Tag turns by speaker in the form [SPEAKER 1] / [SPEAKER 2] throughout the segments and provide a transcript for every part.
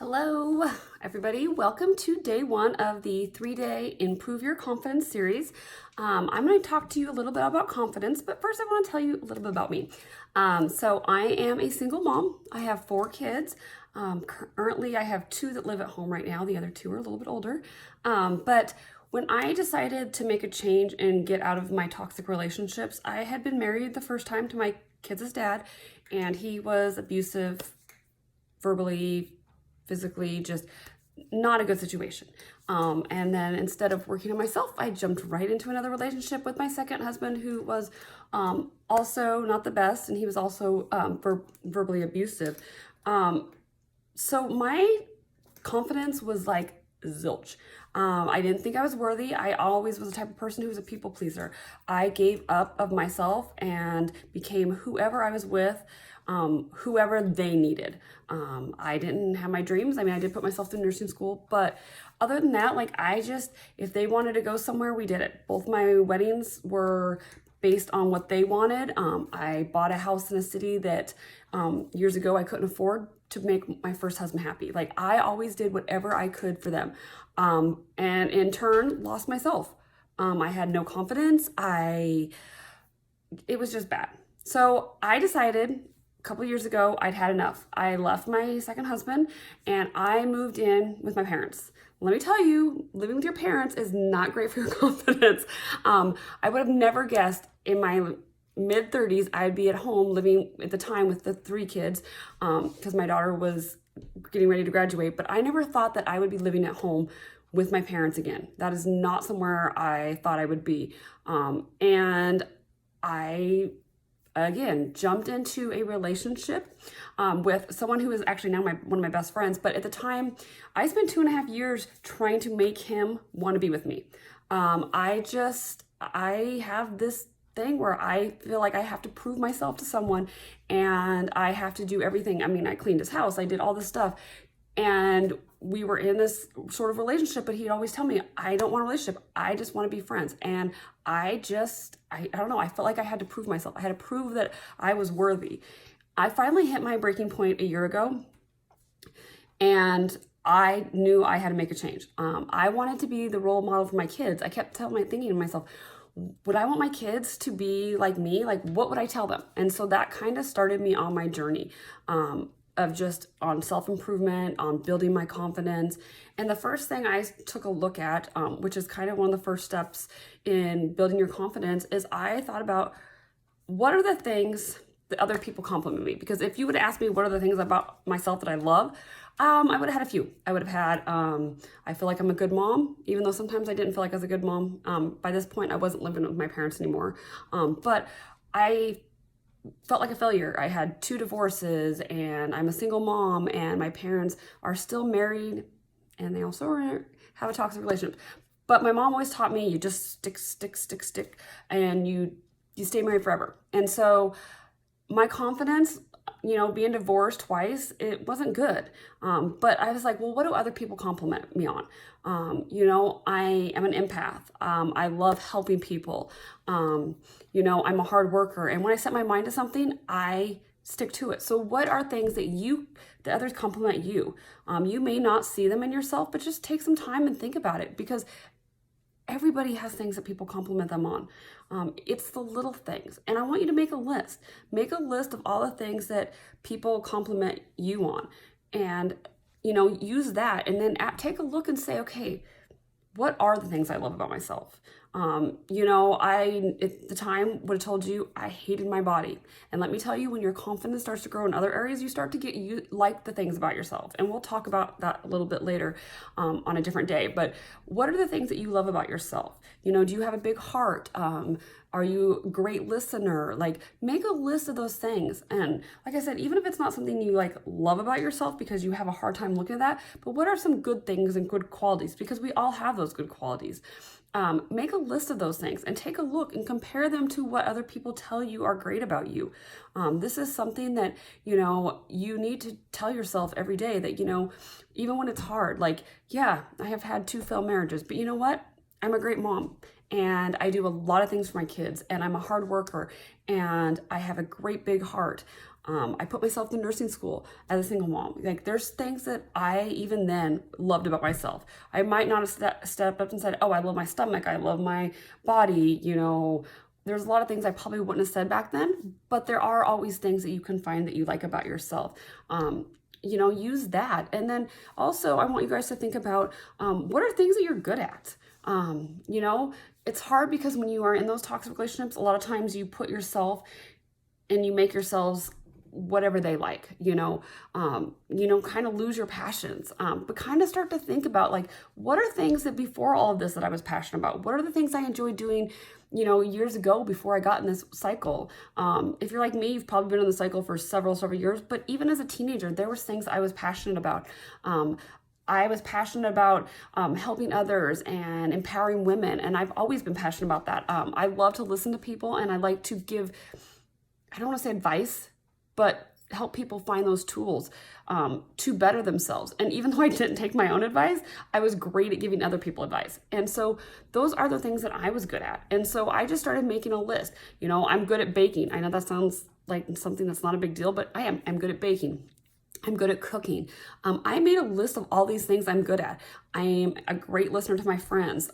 [SPEAKER 1] Hello, everybody. Welcome to day one of the 3-day Improve Your Confidence series. I'm going to talk to you a little bit about confidence, but first I want to tell you a little bit about me. So I am a single mom. I have 4 kids. Currently, I have 2 that live at home right now. The other 2 are a little bit older. But when I decided to make a change and get out of my toxic relationships, I had been married the first time to my kids' dad, and he was abusive, verbally, physically, just not a good situation. And then instead of working on myself, I jumped right into another relationship with my second husband, who was also not the best, and he was also verbally abusive. So my confidence was like zilch. I didn't think I was worthy. I always was the type of person who was a people pleaser. I gave up of myself and became whoever I was with, whoever they needed. I didn't have my dreams. I mean, I did put myself through nursing school, but other than that, if they wanted to go somewhere, we did it. Both my weddings were based on what they wanted. I bought a house in a city that years ago I couldn't afford to make my first husband happy. Like, I always did whatever I could for them. And in turn, lost myself. I had no confidence. It was just bad. So I decided a couple years ago I'd had enough. I left my second husband and I moved in with my parents. Let me tell you, living with your parents is not great for your confidence. I would have never guessed in my mid 30s I'd be at home living at the time with the 3 kids, because my daughter was getting ready to graduate, but I never thought that I would be living at home with my parents again. That is not somewhere I thought I would be. And I, again, jumped into a relationship with someone who is actually now one of my best friends. But at the time, I spent 2.5 years trying to make him want to be with me. I have this thing where I feel like I have to prove myself to someone, and I have to do everything. I mean, I cleaned his house, I did all this stuff, and we were in this sort of relationship, but he'd always tell me, I don't want a relationship, I just want to be friends. And I don't know, I felt like I had to prove myself. I had to prove that I was worthy. I finally hit my breaking point a year ago, and I knew I had to make a change. I wanted to be the role model for my kids. I kept thinking to myself, would I want my kids to be like me? Like, what would I tell them? And so that kind of started me on my journey of just on self-improvement, on building my confidence. And the first thing I took a look at, which is kind of one of the first steps in building your confidence, is I thought about, what are the things that other people compliment me? Because if you would ask me what are the things about myself that I love, I would have had a few. I would have had, I feel like I'm a good mom, even though sometimes I didn't feel like I was a good mom. By this point, I wasn't living with my parents anymore. But I felt like a failure. I had 2 divorces, and I'm a single mom, and my parents are still married, and they also have a toxic relationship. But my mom always taught me, you just stick, and you stay married forever. And so my confidence, being divorced twice, it wasn't good. But I was like, well, what do other people compliment me on? I am an empath. I love helping people. I'm a hard worker. And when I set my mind to something, I stick to it. So what are things that others compliment you? You may not see them in yourself, but just take some time and think about it, because everybody has things that people compliment them on. It's the little things. And I want you to make a list. Make a list of all the things that people compliment you on. And, use that, and then take a look and say, okay, what are the things I love about myself? I, at the time, would have told you I hated my body. And let me tell you, when your confidence starts to grow in other areas, you start to like the things about yourself. And we'll talk about that a little bit later on a different day. But what are the things that you love about yourself? Do you have a big heart? Are you a great listener? Like, make a list of those things. And like I said, even if it's not something you love about yourself because you have a hard time looking at that, but what are some good things and good qualities? Because we all have those good qualities. Make a list of those things and take a look and compare them to what other people tell you are great about you. This is something that, you need to tell yourself every day that, even when it's hard, I have had 2 failed marriages, but you know what? I'm a great mom, and I do a lot of things for my kids, and I'm a hard worker, and I have a great big heart. I put myself through nursing school as a single mom. Like there's things that I even then loved about myself. I might not have stepped up and said, oh, I love my stomach. I love my body. There's a lot of things I probably wouldn't have said back then, but there are always things that you can find that you like about yourself. Use that. And then also I want you guys to think about, what are things that you're good at? It's hard because when you are in those toxic relationships, a lot of times you put yourself and you make yourselves whatever they like, kind of lose your passions, but kind of start to think about like, what are things that before all of this that I was passionate about? What are the things I enjoyed doing, years ago before I got in this cycle? If you're like me, you've probably been in the cycle for several years, but even as a teenager, there was things I was passionate about. I was passionate about helping others and empowering women, and I've always been passionate about that. I love to listen to people, and I like to give, I don't want to say advice, but help people find those tools to better themselves. And even though I didn't take my own advice, I was great at giving other people advice. And so those are the things that I was good at. And so I just started making a list. I'm good at baking. I know that sounds like something that's not a big deal, but I am. I'm good at baking. I'm good at cooking. I made a list of all these things I'm good at. I am a great listener to my friends.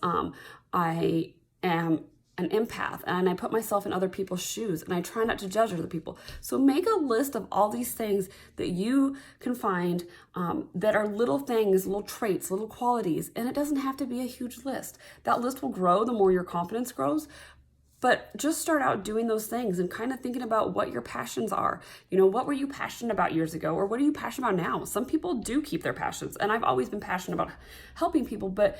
[SPEAKER 1] I am an empath, and I put myself in other people's shoes, and I try not to judge other people. So make a list of all these things that you can find that are little things, little traits, little qualities, and it doesn't have to be a huge list. That list will grow the more your confidence grows, but just start out doing those things and kind of thinking about what your passions are. What were you passionate about years ago, or what are you passionate about now? Some people do keep their passions, and I've always been passionate about helping people, but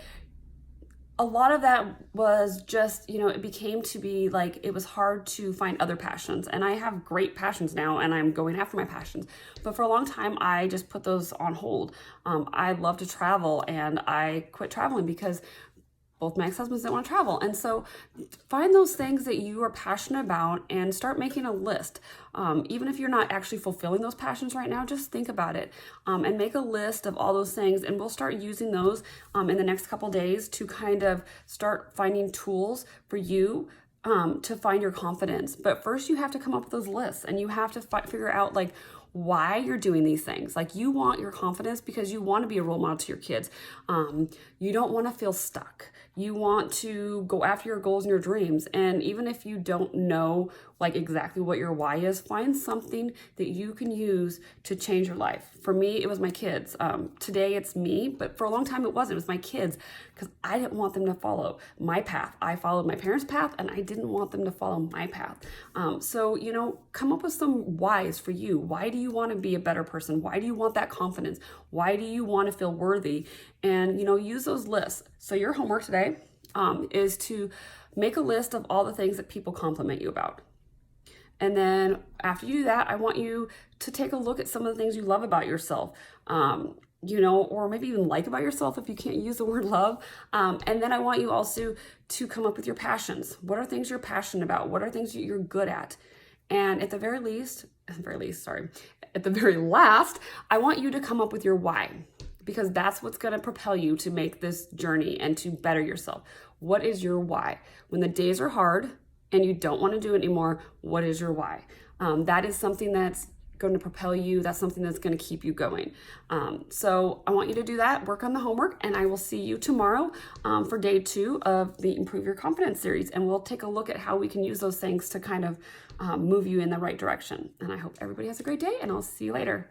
[SPEAKER 1] a lot of that was just, it became to be like, it was hard to find other passions. And I have great passions now, and I'm going after my passions. But for a long time, I just put those on hold. I love to travel, and I quit traveling because both my ex-husbands didn't want to travel. And so find those things that you are passionate about and start making a list. Even if you're not actually fulfilling those passions right now, just think about it and make a list of all those things. And we'll start using those in the next couple days to kind of start finding tools for you to find your confidence. But first you have to come up with those lists, and you have to figure out like why you're doing these things. Like, you want your confidence because you want to be a role model to your kids. You don't want to feel stuck. You want to go after your goals and your dreams. And even if you don't know like exactly what your why is, find something that you can use to change your life. For me, it was my kids. Today it's me, but for a long time it wasn't. It was my kids, because I didn't want them to follow my path. I followed my parents' path, and I didn't want them to follow my path. So, come up with some whys for you. Why do you want to be a better person? Why do you want that confidence? Why do you want to feel worthy? And, use those lists. So your homework today is to make a list of all the things that people compliment you about. And then after you do that, I want you to take a look at some of the things you love about yourself, or maybe even like about yourself if you can't use the word love. And then I want you also to come up with your passions. What are things you're passionate about? What are things you're good at? And at the very last, I want you to come up with your why, because that's what's going to propel you to make this journey and to better yourself. What is your why? When the days are hard and you don't want to do it anymore, what is your why? That is something that's going to propel you. That's something that's going to keep you going. So I want you to do that, work on the homework, and I will see you tomorrow for day 2 of the Improve Your Confidence series. And we'll take a look at how we can use those things to kind of move you in the right direction. And I hope everybody has a great day, and I'll see you later.